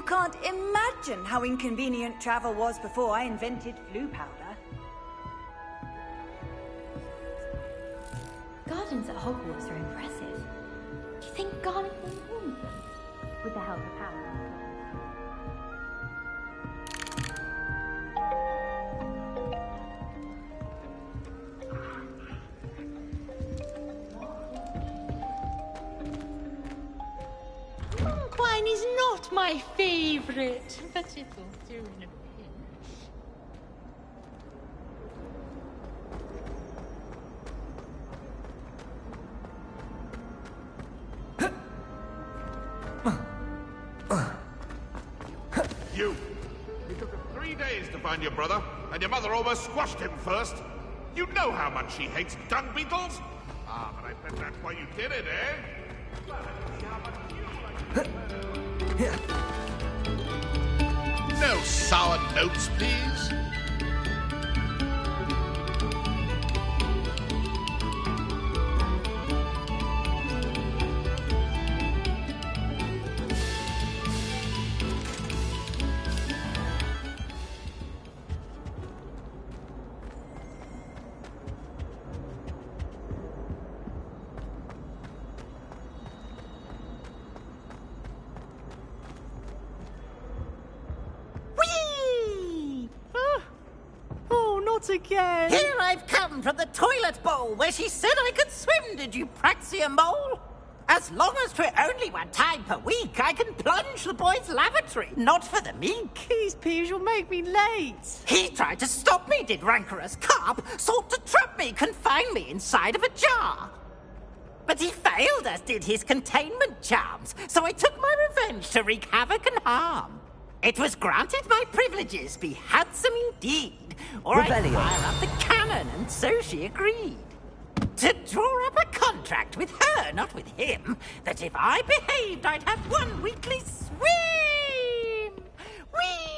can't imagine how inconvenient travel was before I invented flu powder. Gardens at Hogwarts are impressive. Do you think Garnet will warm them? With the help of power? Wine is not my favorite, but it'll do in a pinch. You! It took us 3 days to find your brother, and your mother almost squashed him first. You know how much she hates dung beetles? Ah, but I bet that's why you did it, eh? Well, let's see how much you like it. No sour notes, please. Again. Here I've come from the toilet bowl where she said I could swim, did you praxia mole? As long as 'twere only 1 time per week, I can plunge the boy's lavatory, not for the meek. These peas will make me late. He tried to stop me, did rancorous carp, sought to trap me, confine me inside of a jar. But he failed, as did his containment charms, so I took my revenge to wreak havoc and harm. It was granted my privileges be handsome indeed, or I'd fire up the cannon, and so she agreed. To draw up a contract with her, not with him, that if I behaved, I'd have 1 weekly swim! Whee!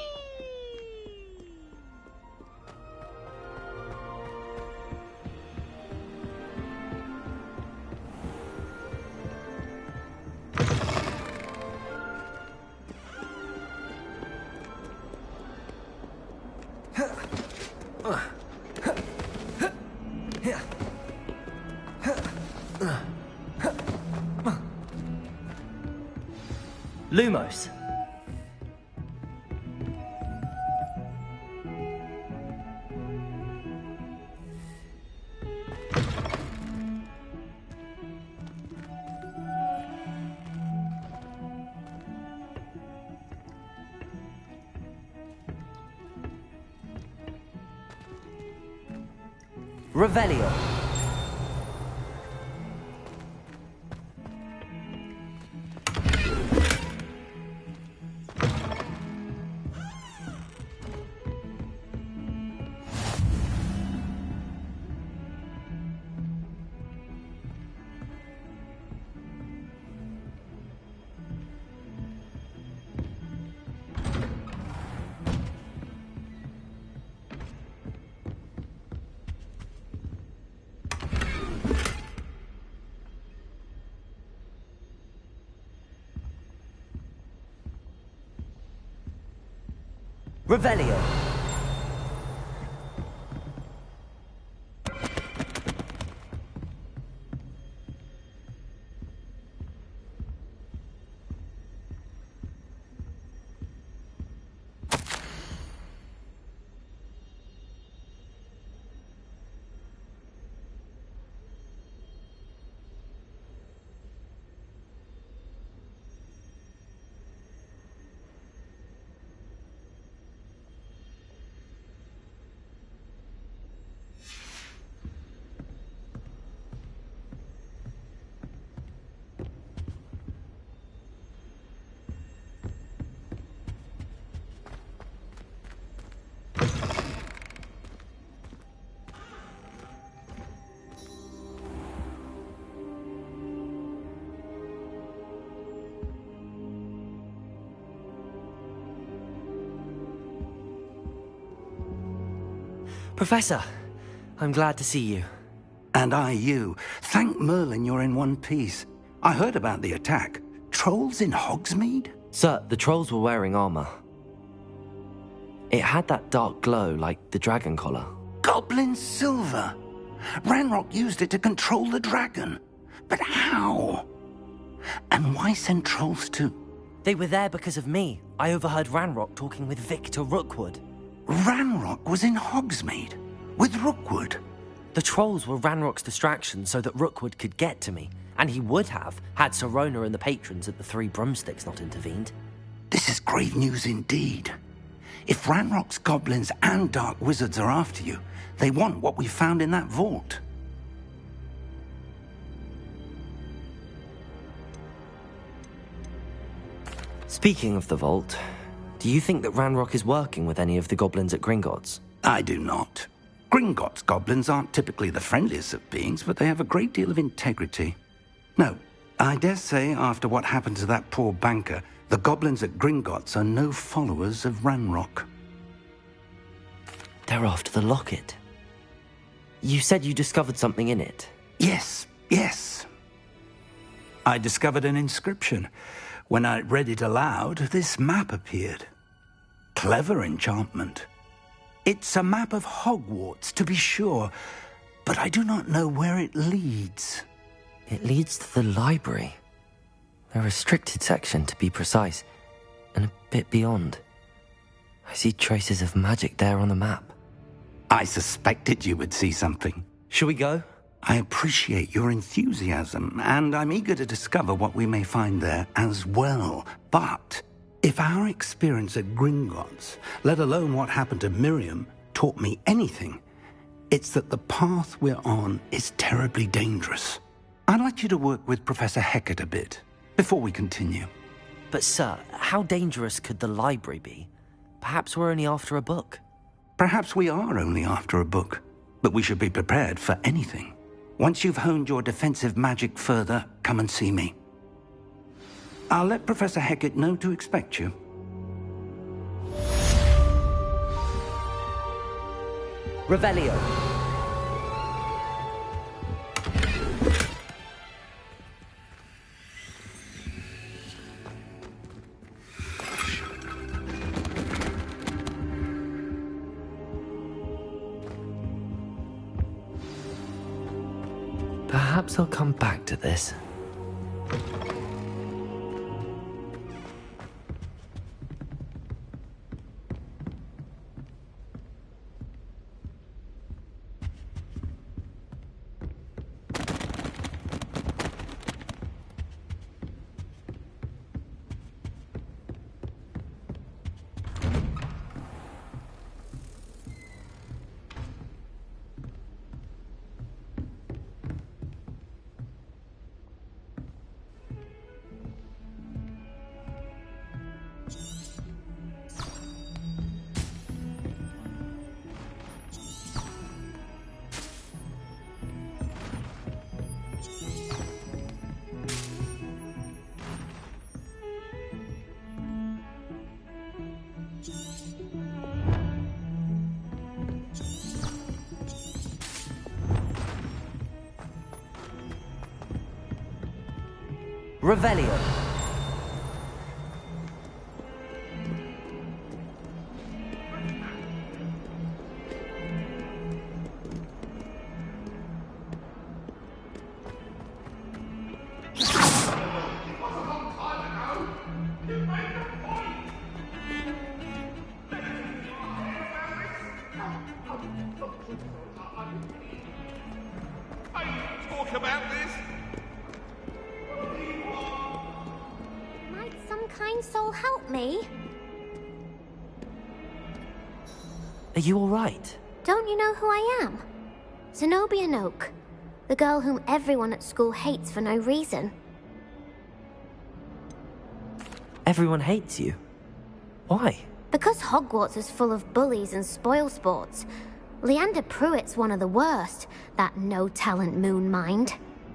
Lumos. Revelio. Revelio. Professor, I'm glad to see you. And I you. Thank Merlin you're in one piece. I heard about the attack. Trolls in Hogsmeade? Sir, the trolls were wearing armor. It had that dark glow like the dragon collar. Goblin silver! Ranrock used it to control the dragon. But how? And why send trolls too? They were there because of me. I overheard Ranrock talking with Victor Rookwood. Ranrock was in Hogsmeade with Rookwood. The trolls were Ranrock's distraction so that Rookwood could get to me, and he would have had Sirona and the patrons at the Three Broomsticks not intervened. This is grave news indeed. If Ranrock's goblins and dark wizards are after you, they want what we found in that vault. Speaking of the vault, do you think that Ranrock is working with any of the goblins at Gringotts? I do not. Gringotts goblins aren't typically the friendliest of beings, but they have a great deal of integrity. No, I dare say after what happened to that poor banker, the goblins at Gringotts are no followers of Ranrock. They're after the locket. You said you discovered something in it. Yes. I discovered an inscription. When I read it aloud, this map appeared. Clever enchantment. It's a map of Hogwarts, to be sure, but I do not know where it leads. It leads to the library. A restricted section, to be precise, and a bit beyond. I see traces of magic there on the map. I suspected you would see something. Shall we go? I appreciate your enthusiasm, and I'm eager to discover what we may find there as well. But if our experience at Gringotts, let alone what happened to Miriam, taught me anything, it's that the path we're on is terribly dangerous. I'd like you to work with Professor Hecat a bit before we continue. But sir, how dangerous could the library be? Perhaps we're only after a book. Perhaps we are only after a book, but we should be prepared for anything. Once you've honed your defensive magic further, come and see me. I'll let Professor Hecat know to expect you. Revelio. Perhaps I'll come back to this. Revelio. Talk about this? Might some kind soul help me? Are you all right? Don't you know who I am? Zenobia Noak, the girl whom everyone at school hates for no reason. Everyone hates you. Why? Because Hogwarts is full of bullies and spoilsports. Leander Pruitt's one of the worst, that no-talent moon mind.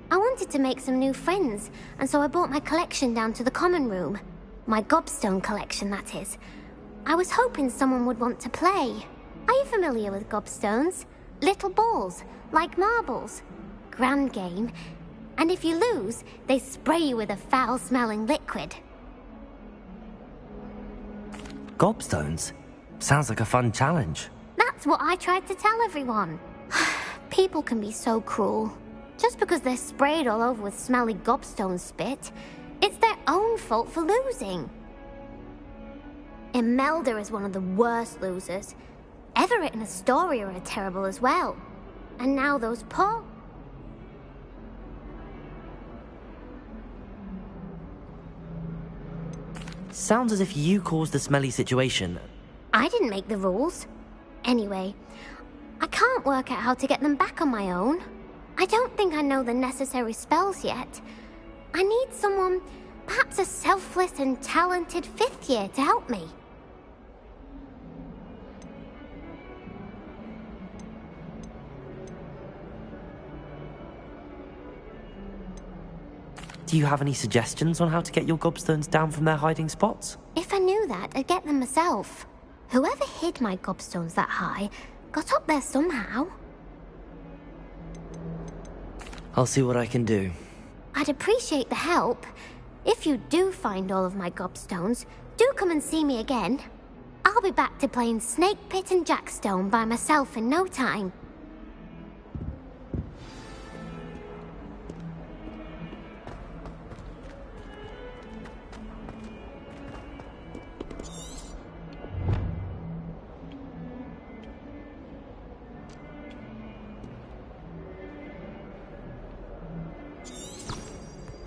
I wanted to make some new friends, and so I brought my collection down to the common room. My gobstone collection, that is. I was hoping someone would want to play. Are you familiar with gobstones? Little balls, like marbles. Grand game. And if you lose, they spray you with a foul-smelling liquid. gobstones? Sounds like a fun challenge. That's what I tried to tell everyone. People can be so cruel. Just because they're sprayed all over with smelly gobstone spit, it's their own fault for losing. Imelda is one of the worst losers. Everett and Astoria are terrible as well. And now those poor... Sounds as if you caused the smelly situation. I didn't make the rules. Anyway, I can't work out how to get them back on my own. I don't think I know the necessary spells yet. I need someone, perhaps a selfless and talented fifth year to help me. Do you have any suggestions on how to get your gobstones down from their hiding spots? If I knew that, I'd get them myself. Whoever hid my gobstones that high got up there somehow. I'll see what I can do. I'd appreciate the help. If you do find all of my gobstones, do come and see me again. I'll be back to playing Snake Pit and Jackstone by myself in no time.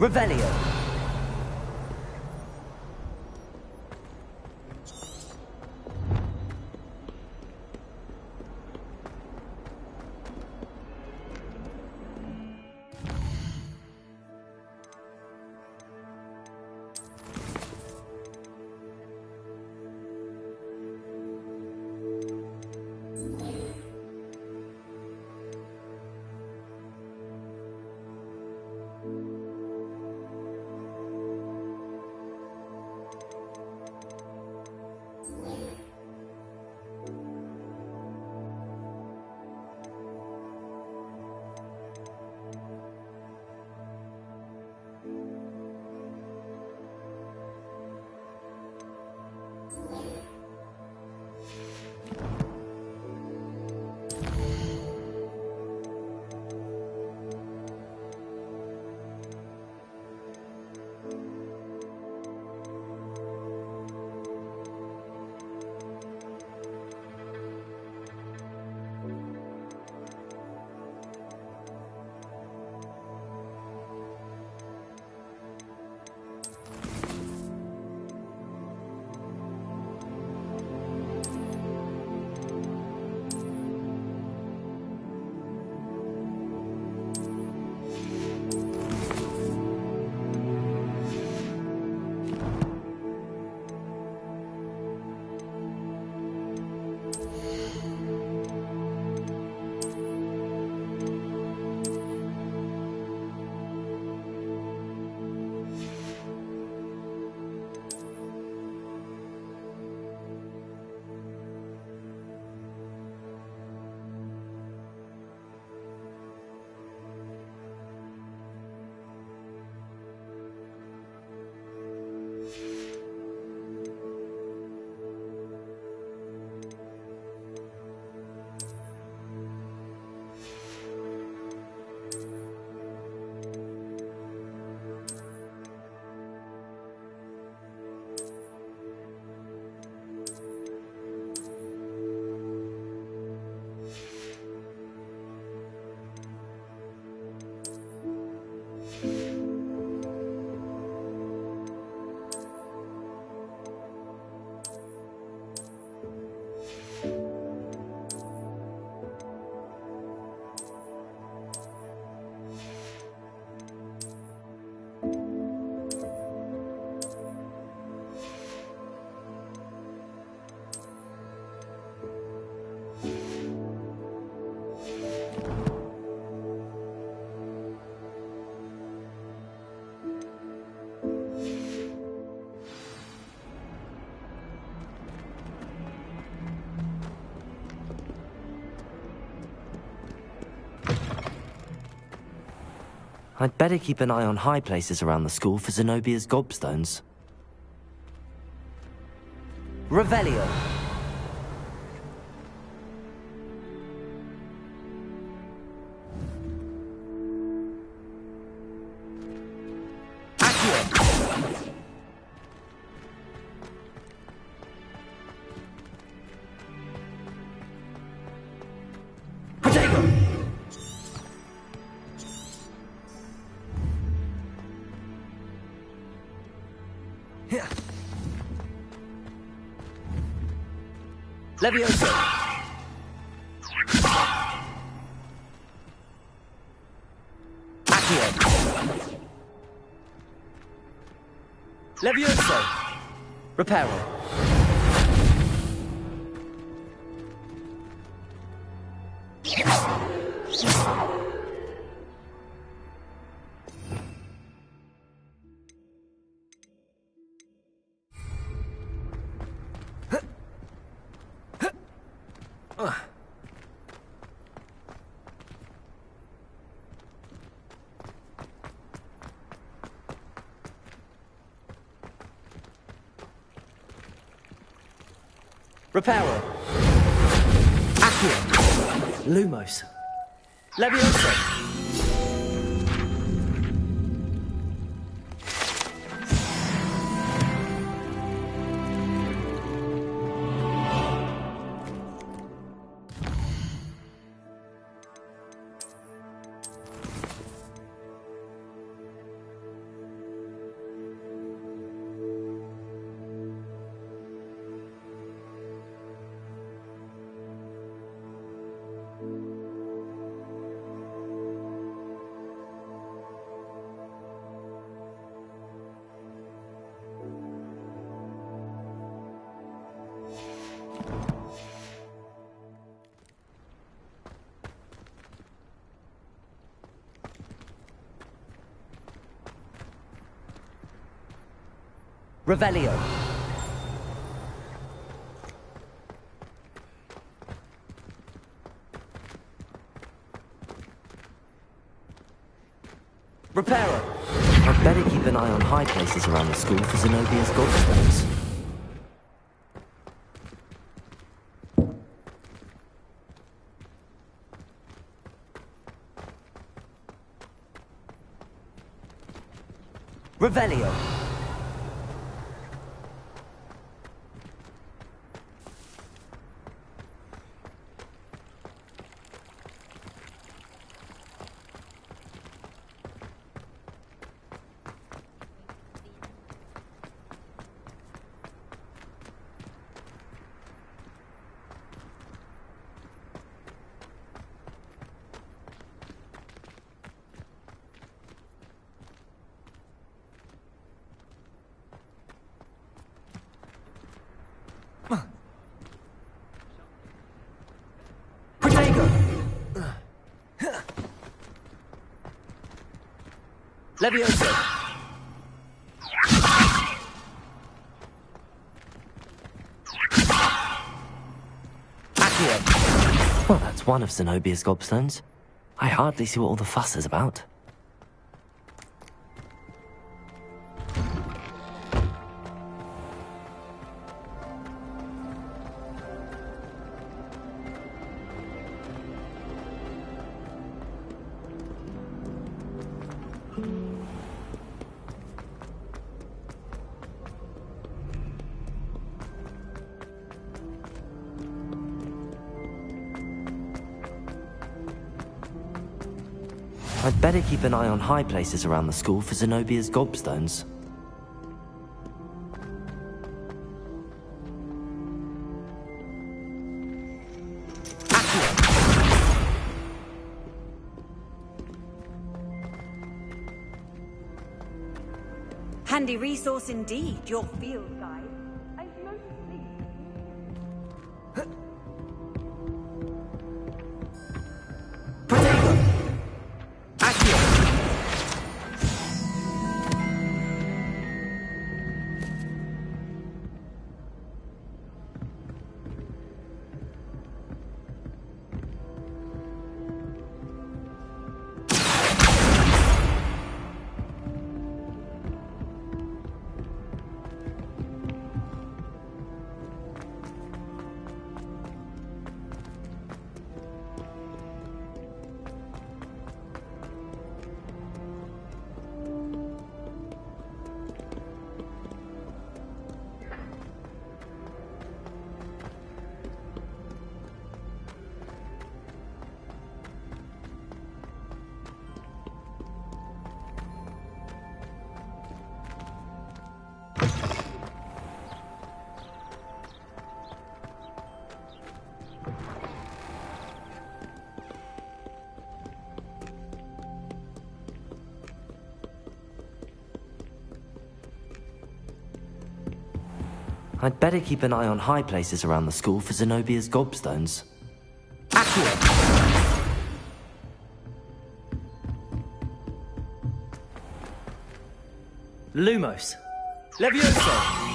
Revelio. I'd better keep an eye on high places around the school for Zenobia's gobstones. Revelio. Levioso. Accio. Levioso. Reparo. Reparo. Accio. Lumos. Levioso. Revelio. Reparo. I'd better keep an eye on high places around the school for Zenobia's gobstones. Revelio. Levioso. Accio. Well, that's one of Zenobia's gobstones. I hardly see what all the fuss is about. I'd better keep an eye on high places around the school for Zenobia's gobstones. Handy resource indeed, your field guide. I'd better keep an eye on high places around the school for Zenobia's gobstones. Lumos. Levioso.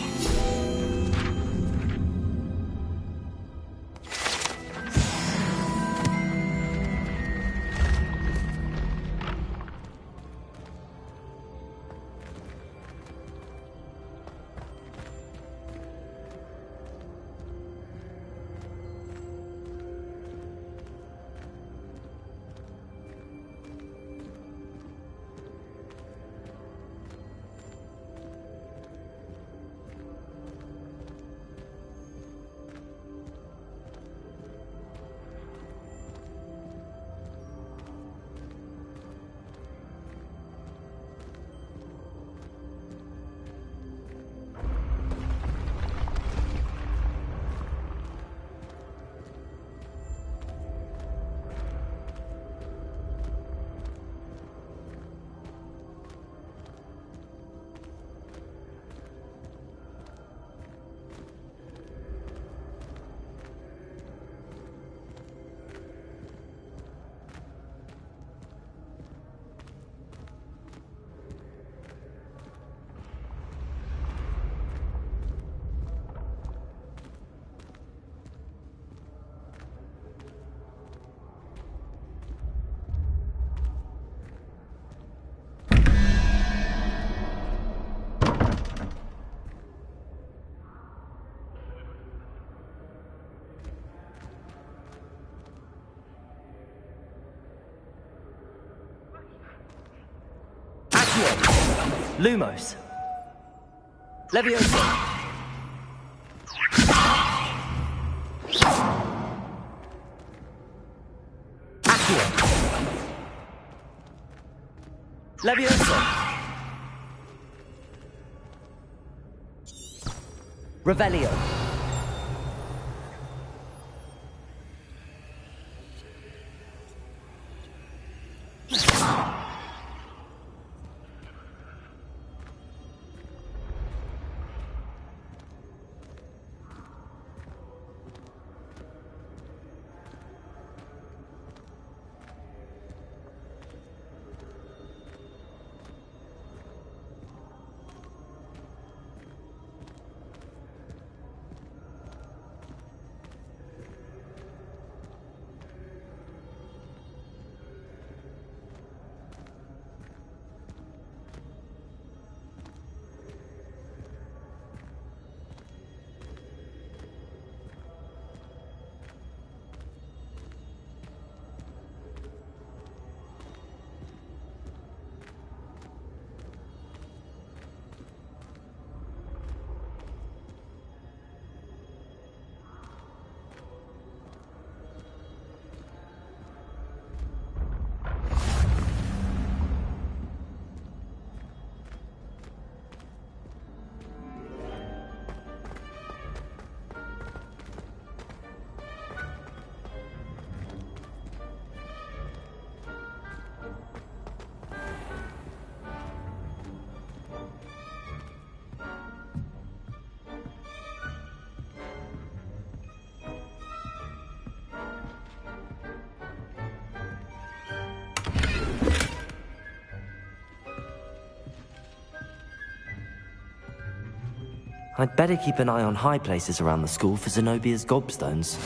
Lumos. Levioso. Levioso. Revelio. I'd better keep an eye on high places around the school for Zenobia's gobstones.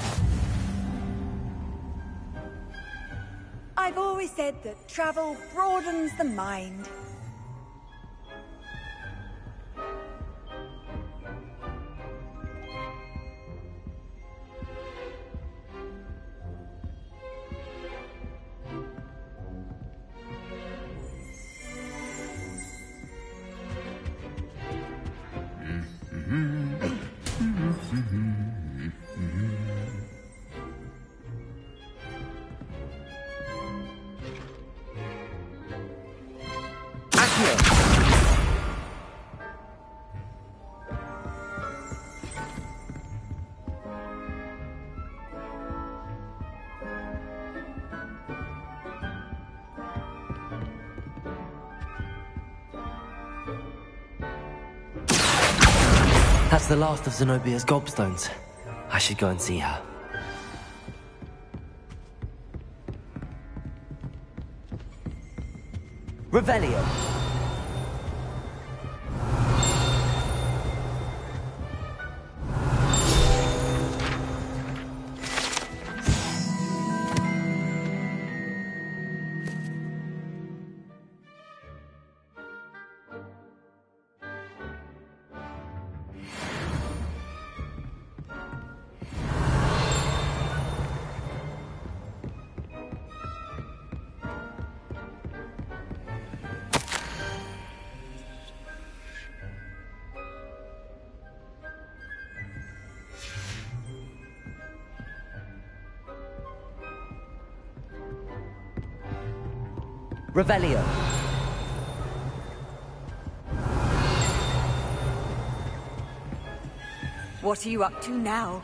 I've always said that travel broadens the mind. That's the last of Zenobia's gobstones. I should go and see her. Revelio. Revelio. What are you up to now?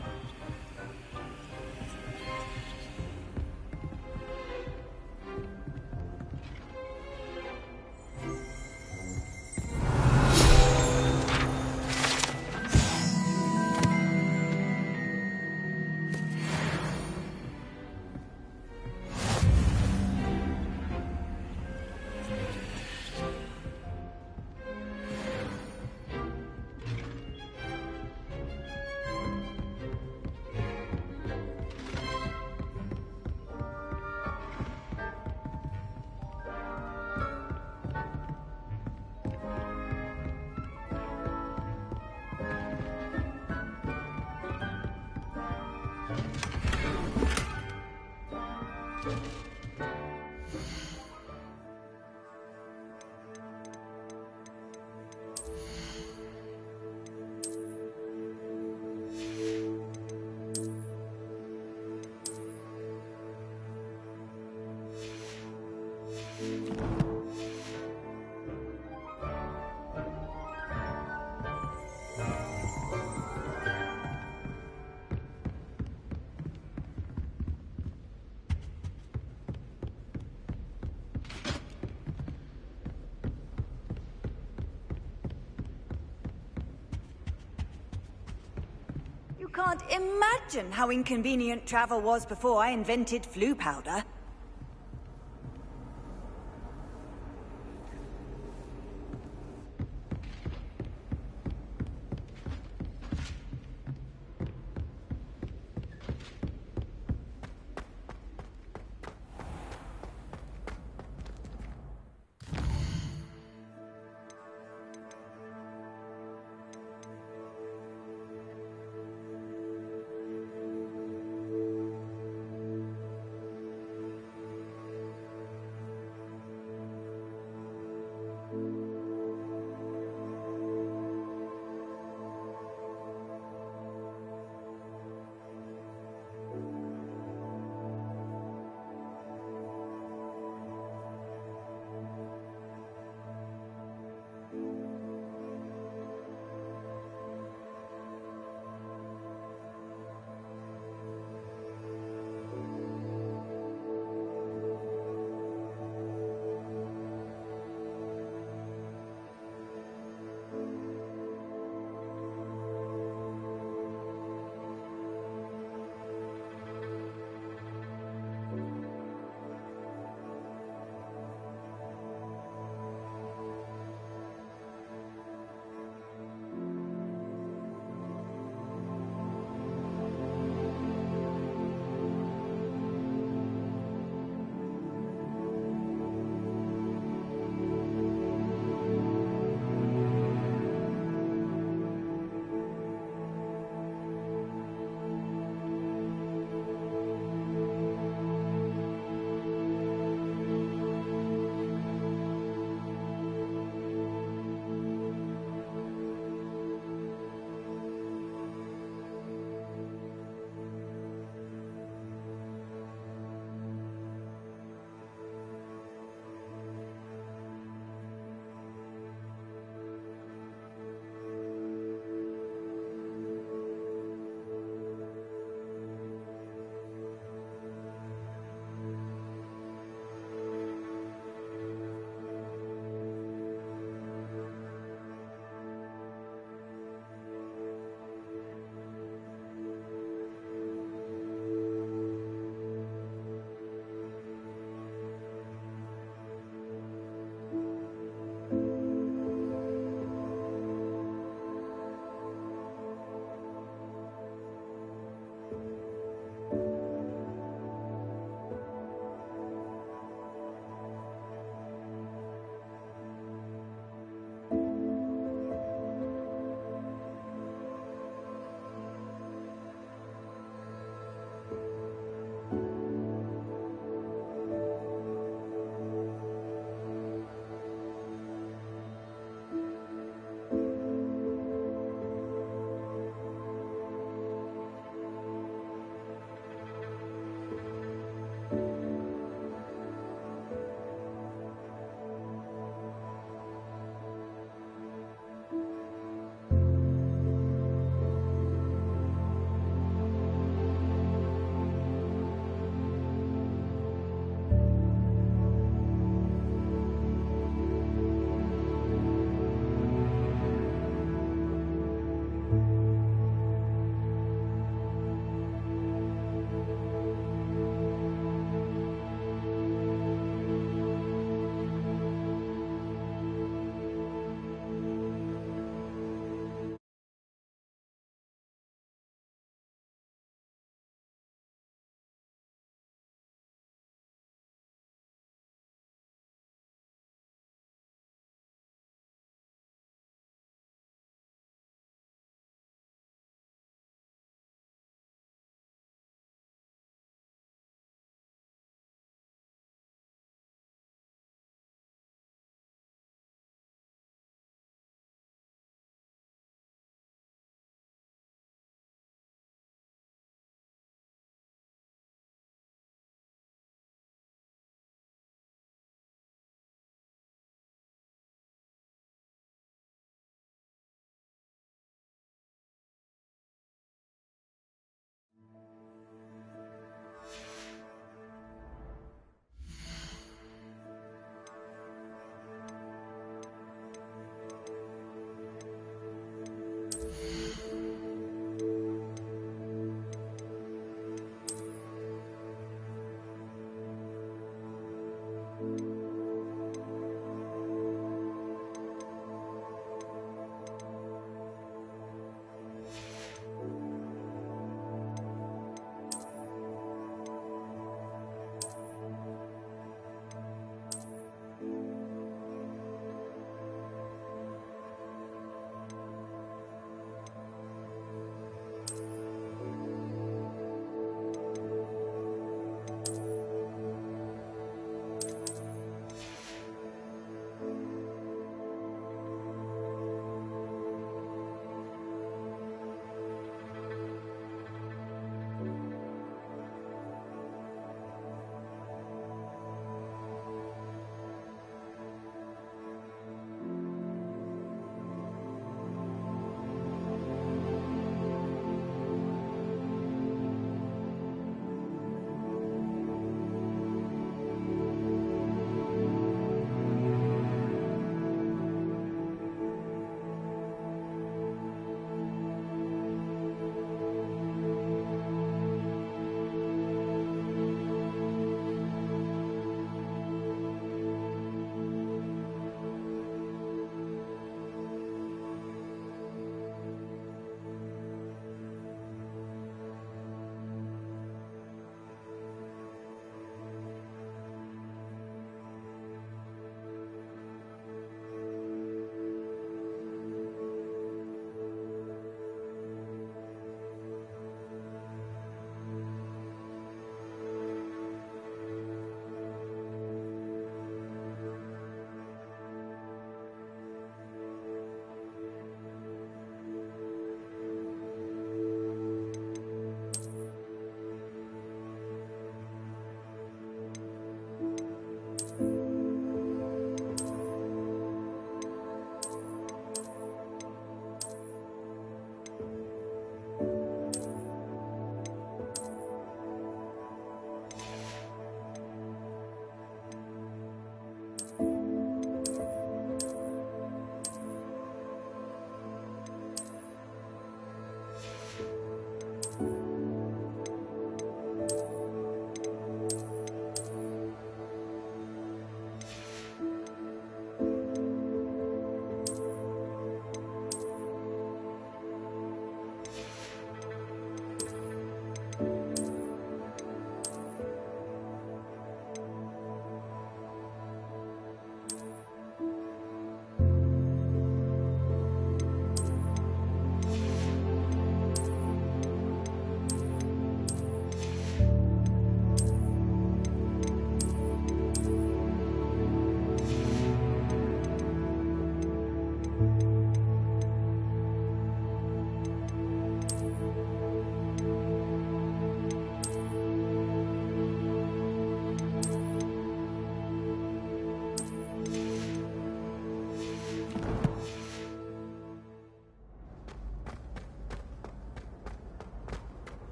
You can't imagine how inconvenient travel was before I invented flu powder.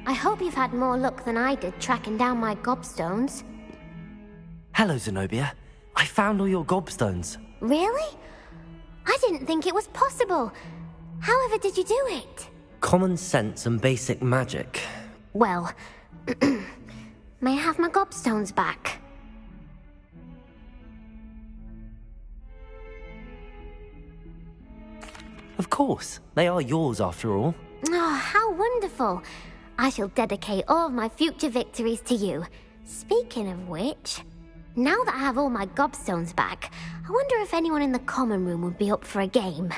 I hope you've had more luck than I did tracking down my gobstones. Hello, Zenobia. I found all your gobstones. Really? I didn't think it was possible. However did you do it? Common sense and basic magic. Well, may I have my gobstones back? Of course. They are yours after all. Oh, how wonderful. I shall dedicate all of my future victories to you. Speaking of which, now that I have all my gobstones back, I wonder if anyone in the common room would be up for a game.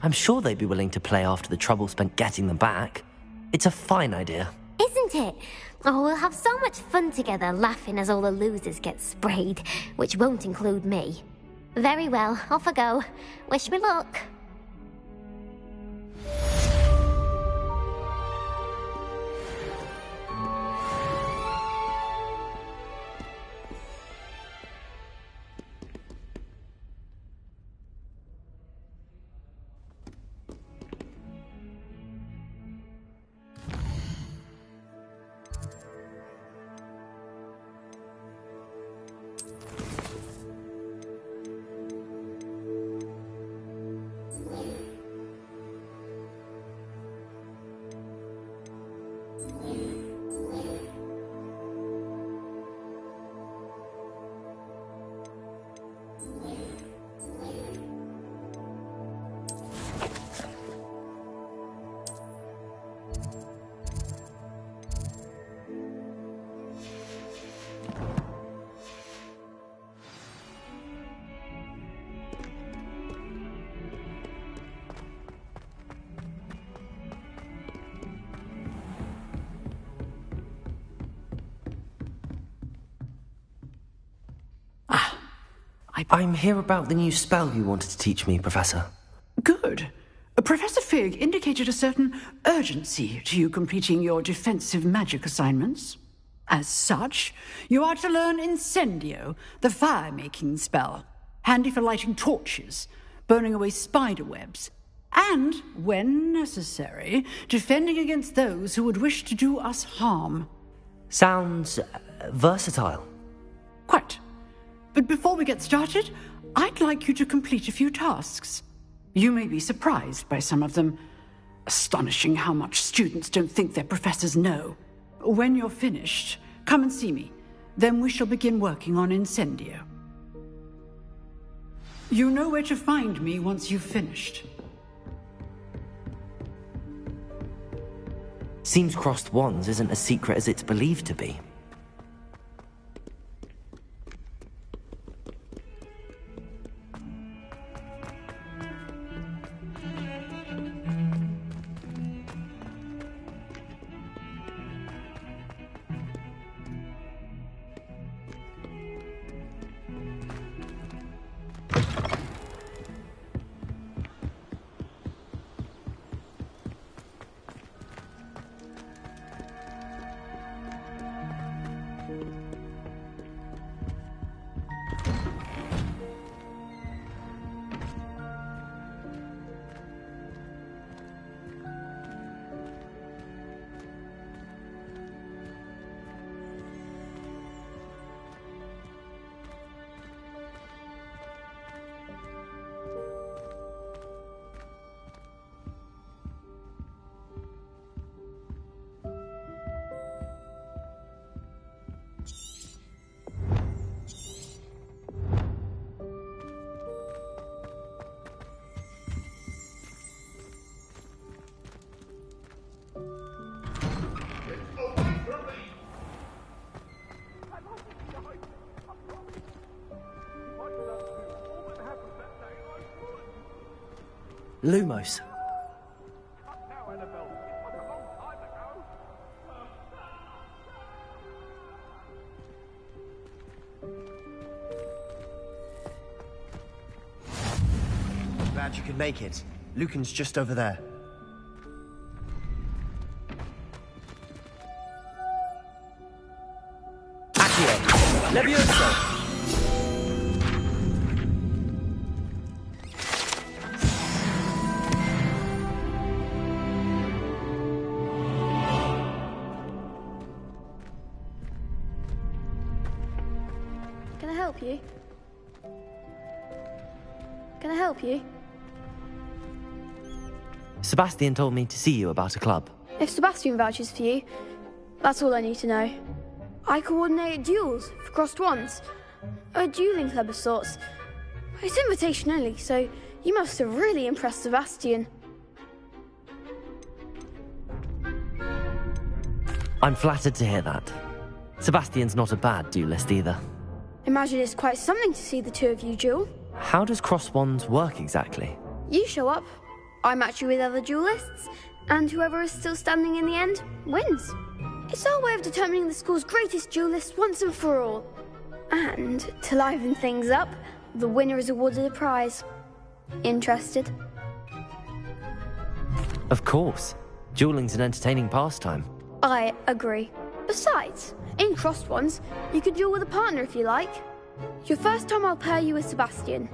I'm sure they'd be willing to play after the trouble spent getting them back. It's a fine idea. Isn't it? Oh, we'll have so much fun together laughing as all the losers get sprayed, which won't include me. Very well, off I go. Wish me luck. I'm here about the new spell you wanted to teach me, Professor. Good. Professor Fig indicated a certain urgency to you completing your defensive magic assignments. As such, you are to learn Incendio, the fire-making spell, handy for lighting torches, burning away spider webs, and, when necessary, defending against those who would wish to do us harm. Sounds versatile. Quite. But before we get started, I'd like you to complete a few tasks. You may be surprised by some of them. Astonishing how much students don't think their professors know. When you're finished, come and see me. Then we shall begin working on Incendio. You know where to find me once you've finished. Seems crossed wands isn't as secret as it's believed to be. Lumos. Glad you could make it. Lucan's just over there. Accio! Levioso! Can I help you? Can I help you? Sebastian told me to see you about a club. If Sebastian vouches for you, that's all I need to know. I coordinate duels for crossed wands. A dueling club of sorts. It's invitation only, so you must have really impressed Sebastian. I'm flattered to hear that. Sebastian's not a bad duelist either. Imagine it's quite something to see the two of you duel. How does cross wands work exactly? You show up, I match you with other duelists, and whoever is still standing in the end wins. It's our way of determining the school's greatest duelist once and for all. And to liven things up, the winner is awarded a prize. Interested? Of course. Dueling's an entertaining pastime. I agree. Besides, in crossed ones, you can duel with a partner if you like. Your first time I'll pair you with Sebastian.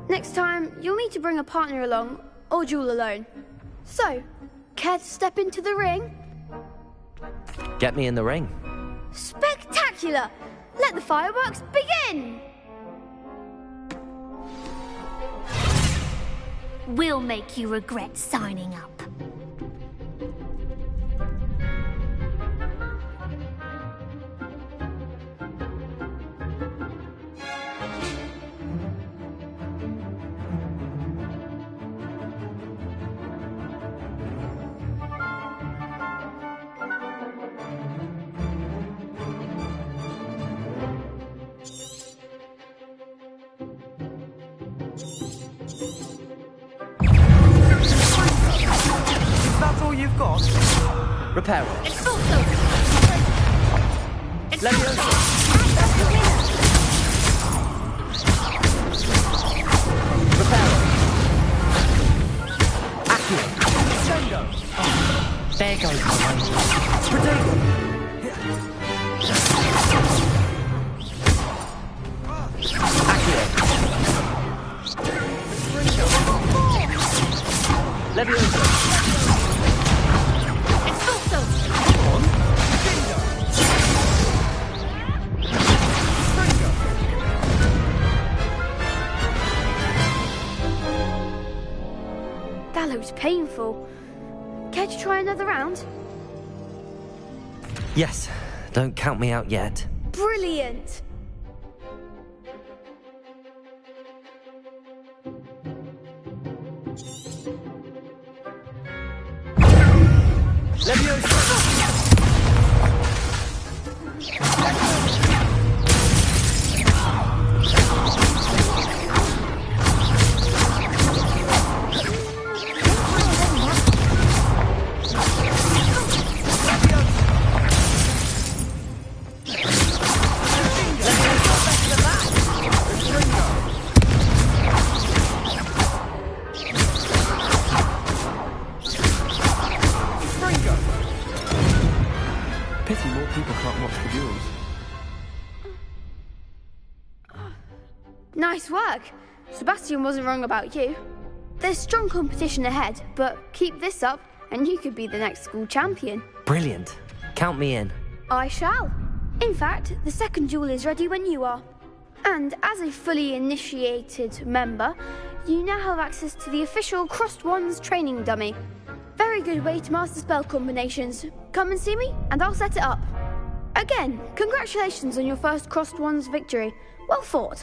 Next time, you'll need to bring a partner along, or duel alone. So, care to step into the ring? Get me in the ring. Spectacular! Let the fireworks begin! We'll make you regret signing up. You've got? Repair it. It's also. It's Levioso. Repair it. Accio. Sendo. There goes my mind. Protego. Accio. Levioso. That looks painful. Care to try another round? Yes. Don't count me out yet. Brilliant! Levioso. Pity more people can't watch the duels. Nice work. Sebastian wasn't wrong about you. There's strong competition ahead, but keep this up and you could be the next school champion. Brilliant. Count me in. I shall. In fact, the second duel is ready when you are. And as a fully initiated member, you now have access to the official Crossed Wands training dummy. Very good way to master spell combinations. Come and see me, and I'll set it up. Again, congratulations on your first Crossed Wands victory. Well fought.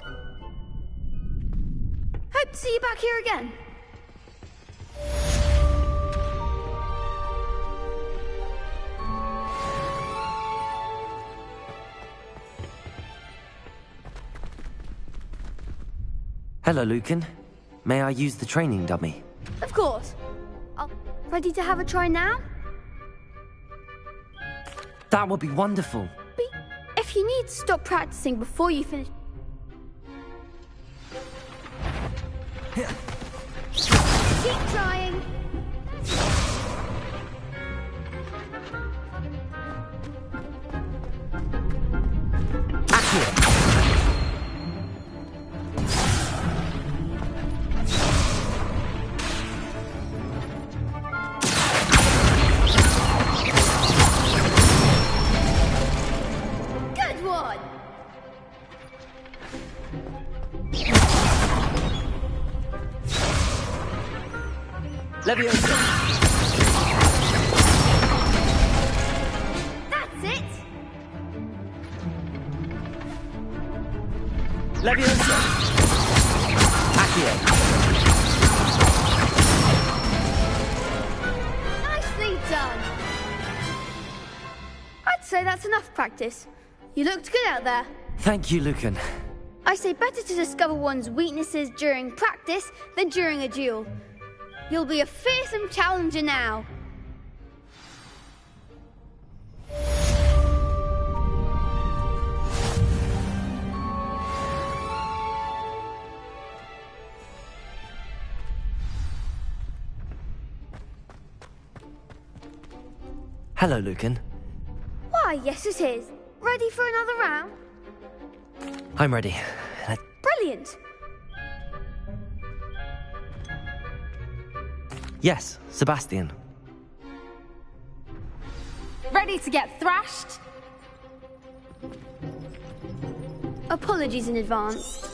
Hope to see you back here again. Hello, Lucan. May I use the training dummy? Of course. Ready to have a try now? That would be wonderful. If you need to stop practicing before you finish... Keep trying. Accurate. Good one. Leviosa! That's it. Leviosa! Accio! Nicely done. I'd say that's enough practice. You looked good out there. Thank you, Lucan. I say better to discover one's weaknesses during practice than during a duel. You'll be a fearsome challenger now. Hello, Lucan. Why, yes it is. Ready for another round? I'm ready. Brilliant. Yes, Sebastian. Ready to get thrashed? Apologies in advance.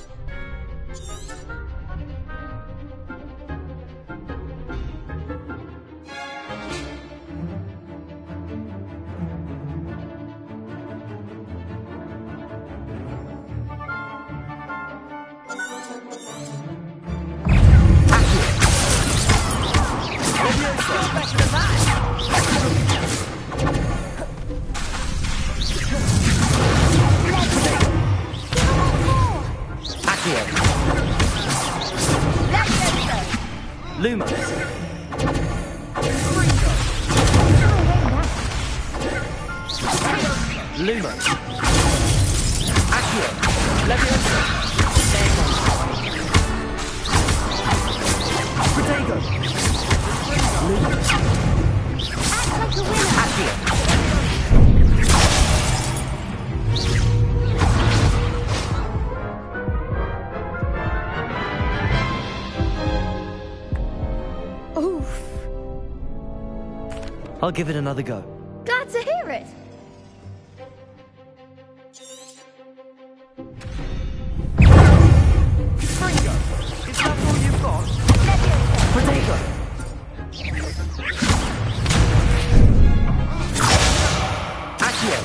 Lumos. Lumos. Accio. Leviosa. Protego. Lumos. Act like a winner. Accio. I'll give it another go. Glad to hear it. Fringo! Is that all you've got? Protego. Accio.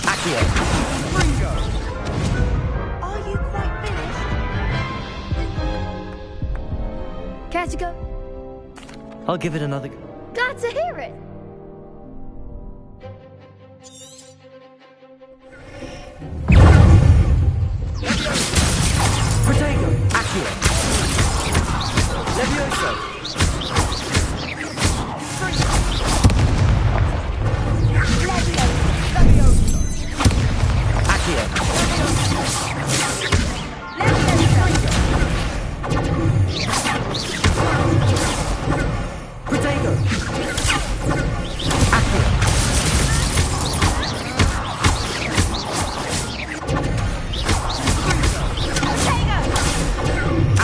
Accio. Fringo! Are you quite finished? Care to go? I'll give it another go. Glad to hear it. Protego. Accio. Leviosa! Accio. Protego. Accio.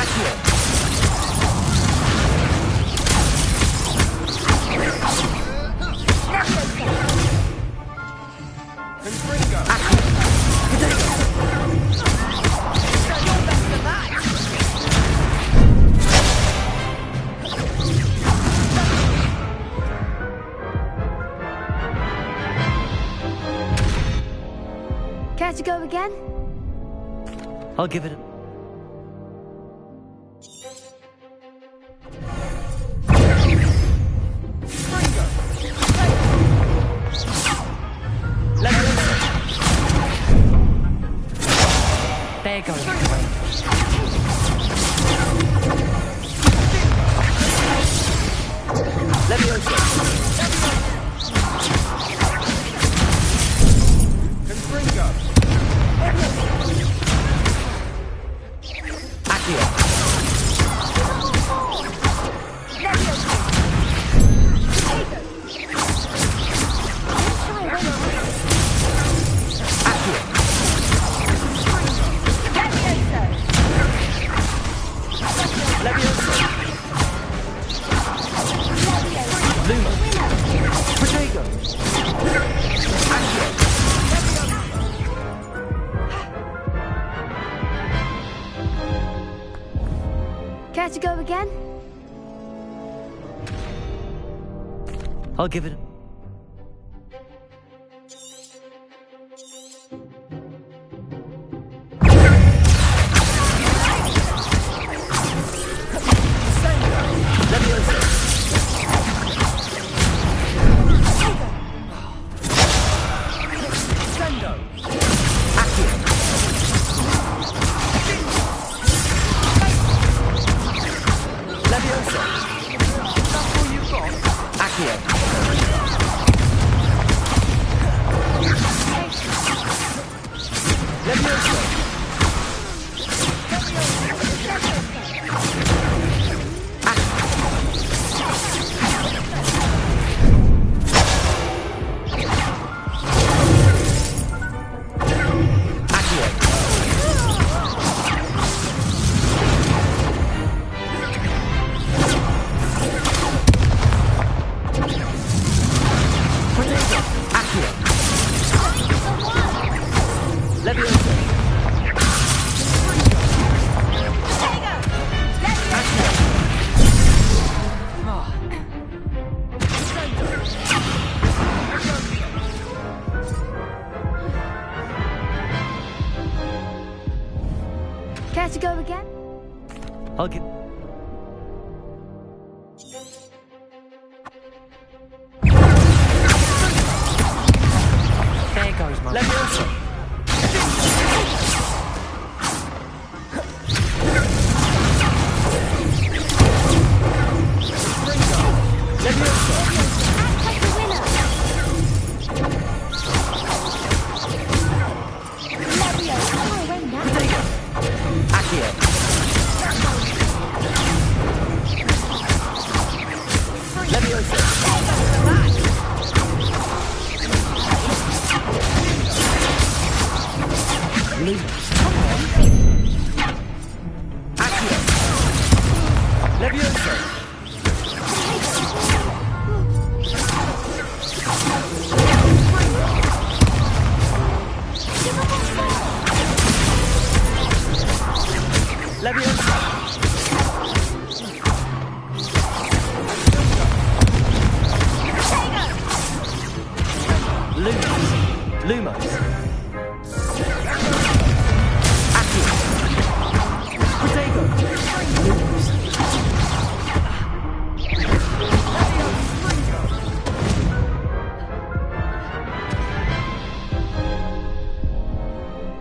Accio. And Fringo! Care to go again? I'll give it a... I'll give it... Care to go again? I'll give... There goes my... Leviosa!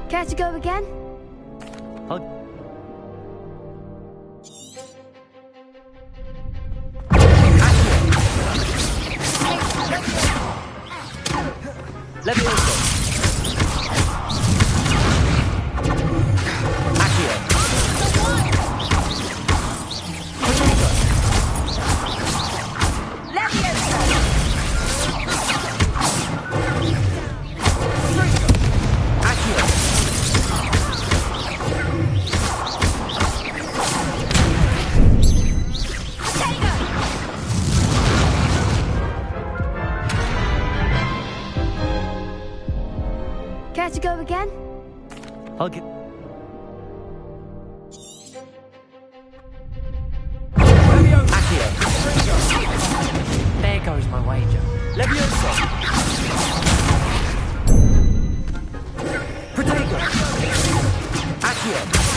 Care to go again? Care to go again? I'll give... There goes my wager. Leviosa! Protego! Accio!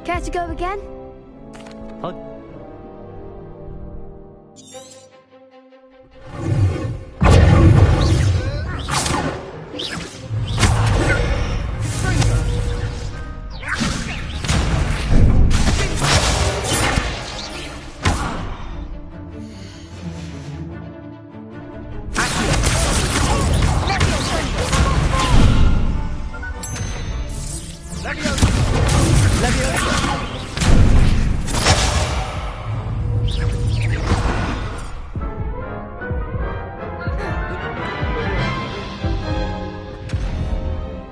Care to go again?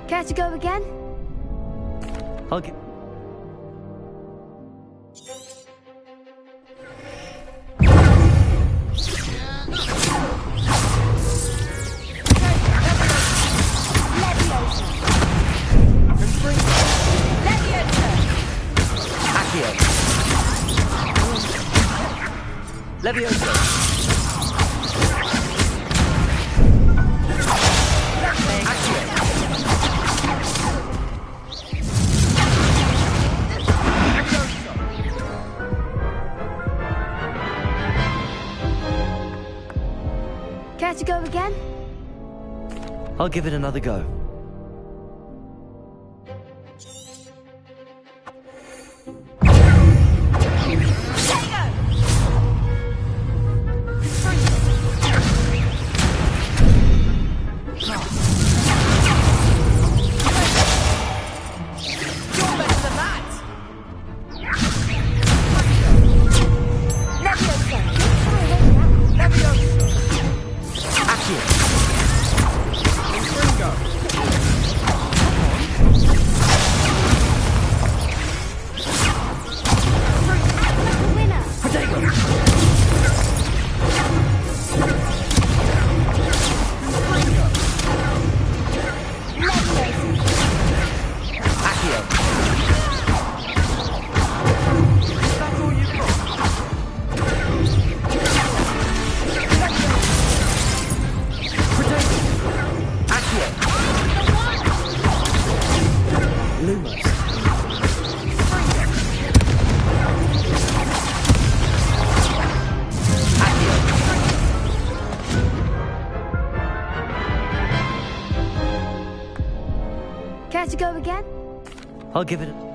Care to go again? I'll get... Levioso. Care to go again? I'll give it another go. Care to go again? I'll give it a...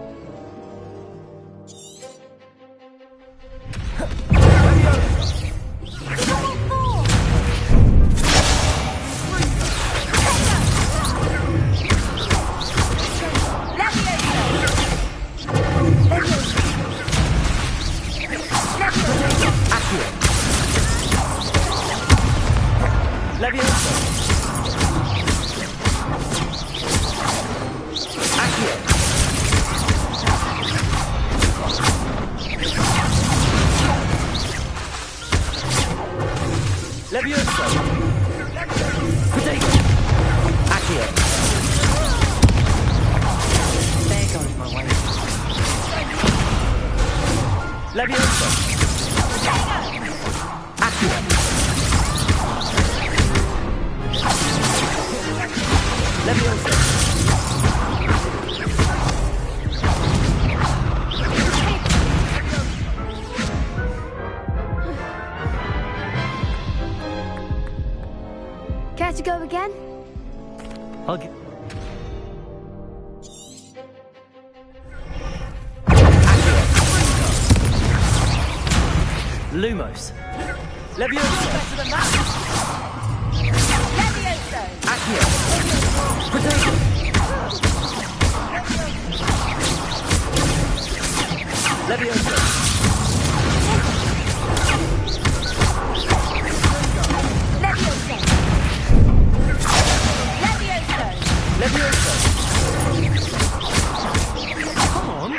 Care to go again? I'll give... Lumos. Levioso. Better than that. Levioso. Accio. Potato. Levioso. Levioso. Come on.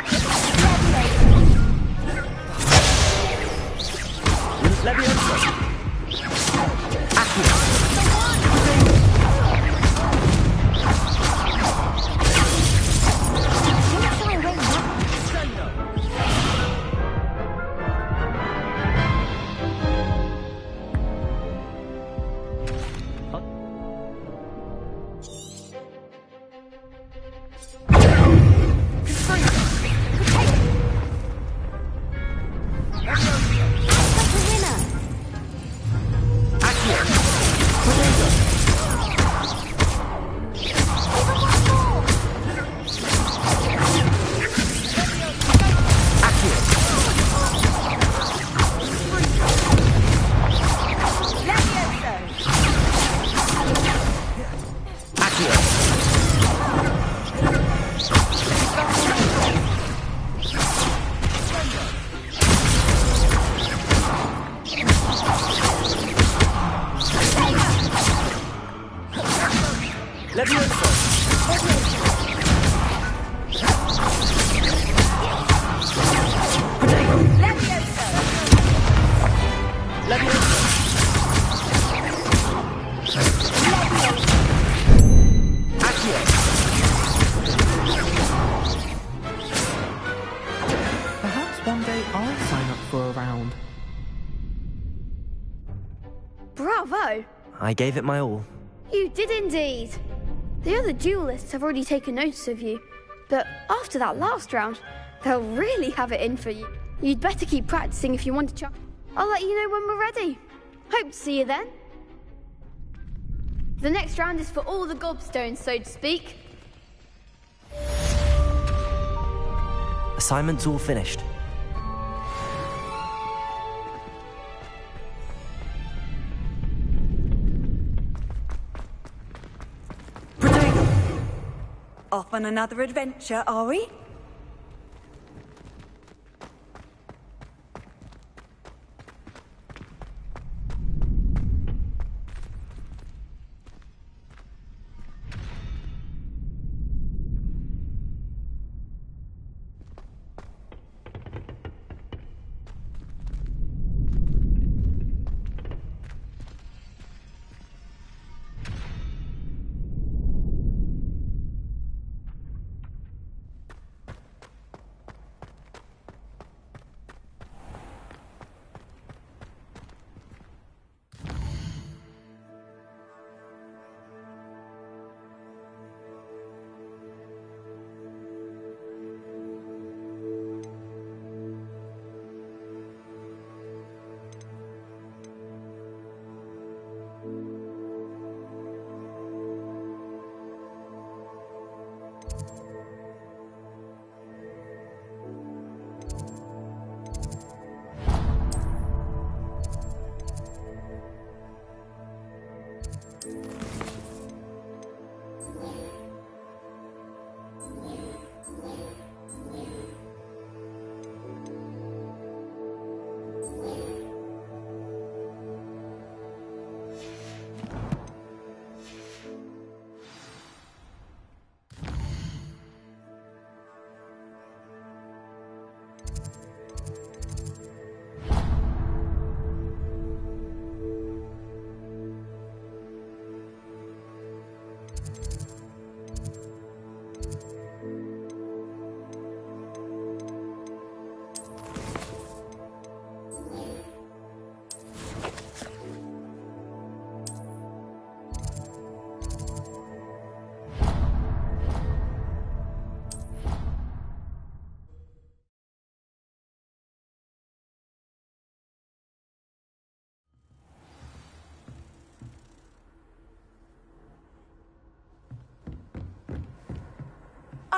Levioso. Accio. I gave it my all. You did indeed. The other duelists have already taken notice of you, but after that last round, they'll really have it in for you. You'd better keep practicing if you want to try. I'll let you know when we're ready. Hope to see you then. The next round is for all the gobstones, so to speak. Assignment's all finished. Off on another adventure, are we?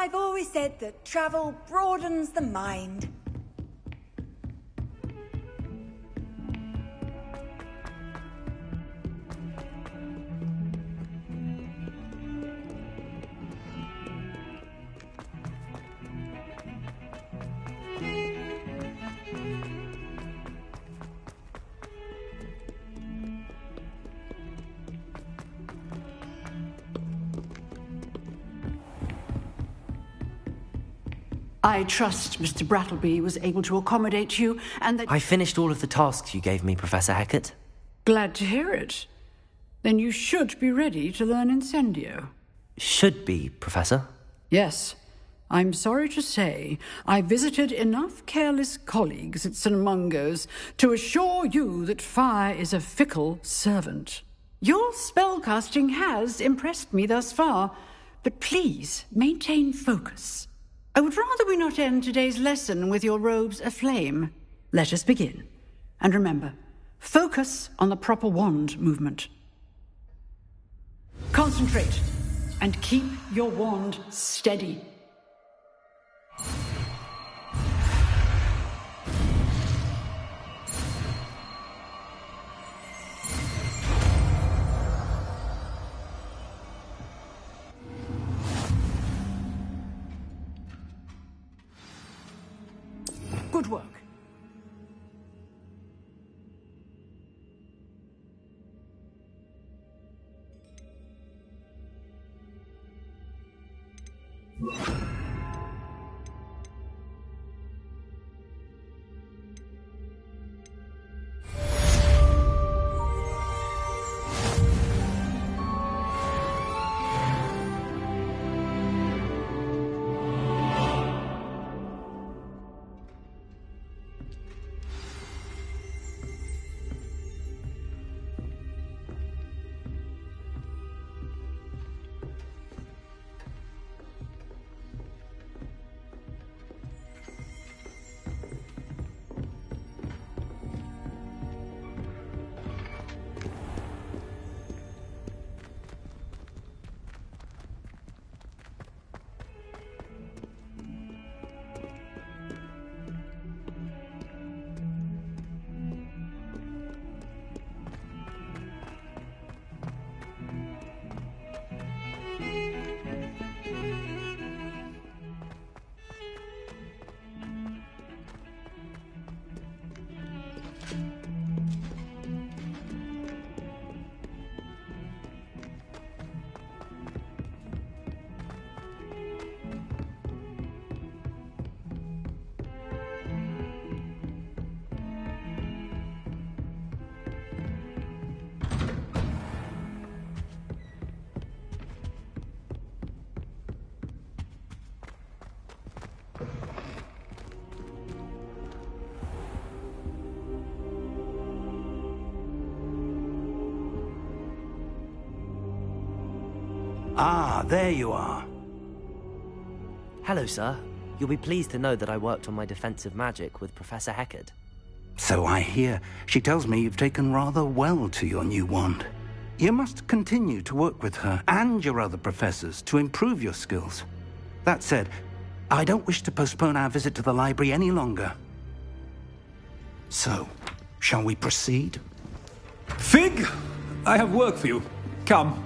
I've always said that travel broadens the mind. I trust Mr. Brattleby was able to accommodate you, and that... I finished all of the tasks you gave me, Professor Hecat. Glad to hear it. Then you should be ready to learn Incendio. Should be, Professor? Yes. I'm sorry to say, I visited enough careless colleagues at St. Mungo's to assure you that fire is a fickle servant. Your spellcasting has impressed me thus far, but please maintain focus. I would rather we not end today's lesson with your robes aflame. Let us begin. And remember, focus on the proper wand movement. Concentrate, and keep your wand steady. Good work. Ah, there you are. Hello, sir. You'll be pleased to know that I worked on my defensive magic with Professor Heckard. So I hear. She tells me you've taken rather well to your new wand. You must continue to work with her and your other professors to improve your skills. That said, I don't wish to postpone our visit to the library any longer. So, shall we proceed? Fig! I have work for you. Come.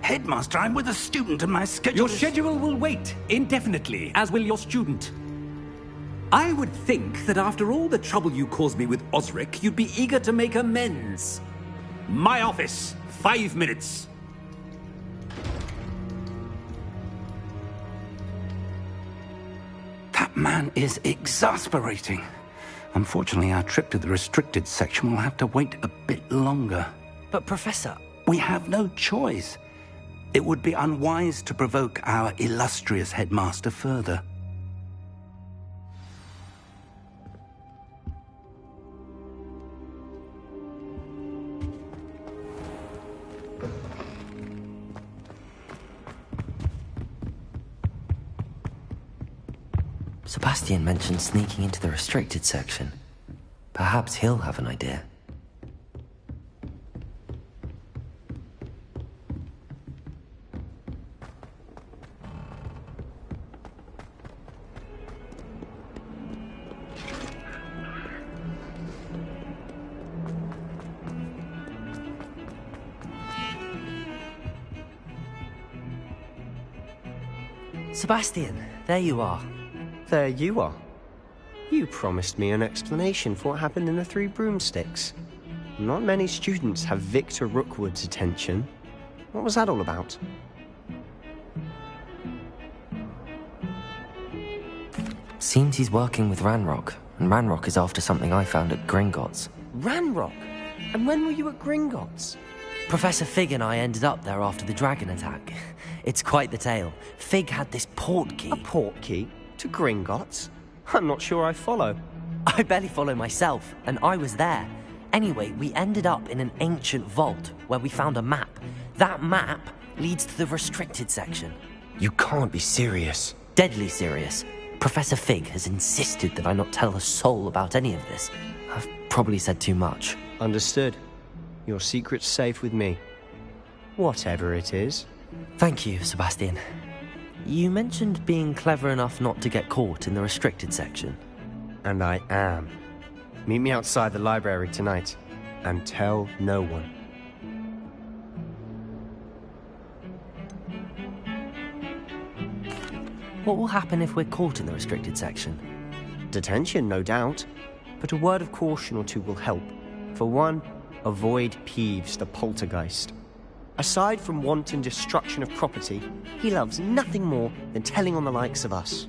Headmaster, I'm with a student and my schedule Your schedule will wait indefinitely, as will your student. I would think that after all the trouble you caused me with Osric, you'd be eager to make amends. My office, 5 minutes. That man is exasperating. Unfortunately, our trip to the restricted section will have to wait a bit longer. But, Professor... We have no choice. It would be unwise to provoke our illustrious headmaster further. Sebastian mentioned sneaking into the restricted section. Perhaps he'll have an idea. Sebastian, there you are. There you are. You promised me an explanation for what happened in the Three Broomsticks. Not many students have Victor Rookwood's attention. What was that all about? Seems he's working with Ranrock, and Ranrock is after something I found at Gringotts. Ranrock? And when were you at Gringotts? Professor Fig and I ended up there after the dragon attack. It's quite the tale. Fig had this port key. A port key? To Gringotts? I'm not sure I follow. I barely follow myself, and I was there. Anyway, we ended up in an ancient vault where we found a map. That map leads to the restricted section. You can't be serious. Deadly serious. Professor Fig has insisted that I not tell a soul about any of this. I've probably said too much. Understood. Your secret's safe with me. Whatever it is. Thank you, Sebastian. You mentioned being clever enough not to get caught in the restricted section. And I am. Meet me outside the library tonight, and tell no one. What will happen if we're caught in the restricted section? Detention, no doubt. But a word of caution or two will help. For one, avoid Peeves, the poltergeist. Aside from wanton destruction of property, he loves nothing more than telling on the likes of us.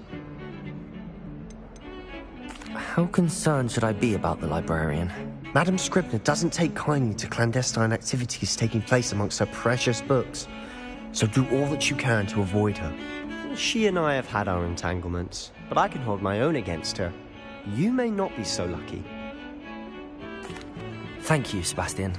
How concerned should I be about the librarian? Madame Scribner doesn't take kindly to clandestine activities taking place amongst her precious books. So do all that you can to avoid her. She and I have had our entanglements, but I can hold my own against her. You may not be so lucky. Thank you, Sebastian.